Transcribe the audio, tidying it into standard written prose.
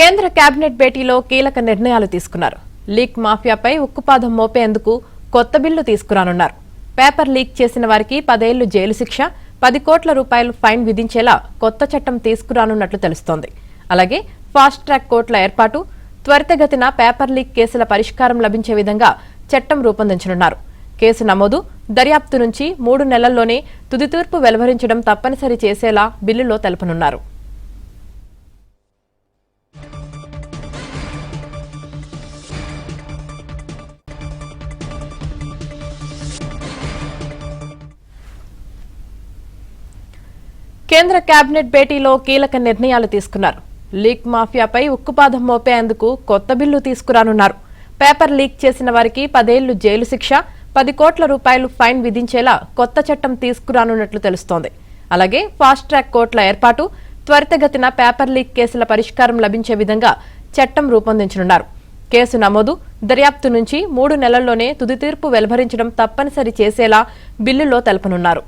కేంద్ర కేబినెట్ భేటీలో కీలక నిర్ణయాలు తీసుకున్నారు. లీక్ మాఫియాపై ఉక్కుపాదం మోపేందుకు కొత్త బిల్లు తీసుకురానున్నారు. పేపర్ లీక్ చేసిన వారికి 10 ఏళ్లు జైలు శిక్ష, 10 కోట్ల రూపాయలు ఫైన్ విధించేలా కొత్త చట్టం తీసుకురానున్నట్లు తెలుస్తోంది. అలాగే ఫాస్ట్ ట్రాక్ కోర్టుల ఏర్పాటు, త్వరితగతిన పేపర్ లీక్ కేసుల పరిష్కారం లభించే విధంగా చట్టం రూపొందించనున్నారు. కేసు నమోదు, దర్యాప్తు నుంచి 3 నెలల్లోనే తుది తీర్పు వెలువరించడం తప్పనిసరి చేసేలా బిల్లులో తెలుపనున్నారు. కేంద్ర కేబినెట్ భేటీలో కీలక నిర్ణయాలు తీసుకున్నారు. లీక్ మాఫియాపై ఉక్కుపాదం మోపేందుకు కొత్త బిల్లు తీసుకురానున్నారు. పేపర్ లీక్ చేసిన వారికి 10 ఏళ్లు జైలు శిక్ష, 10 కోట్ల రూపాయలు ఫైన్ విధించేలా కొత్త చట్టం తీసుకురానున్నట్లు తెలుస్తోంది. అలాగే ఫాస్ట్ ట్రాక్ కోర్టుల ఏర్పాటు, త్వరితగతిన పేపర్ లీక్ కేసుల పరిష్కారం లభించే విధంగా చట్టం రూపొందించనున్నారు. కేసు నమోదు, దర్యాప్తు నుంచి 3 నెలల్లోనే తుది తీర్పు వెలువరించడం తప్పనిసరి చేసేలా బిల్లులో తెలుపనున్నారు.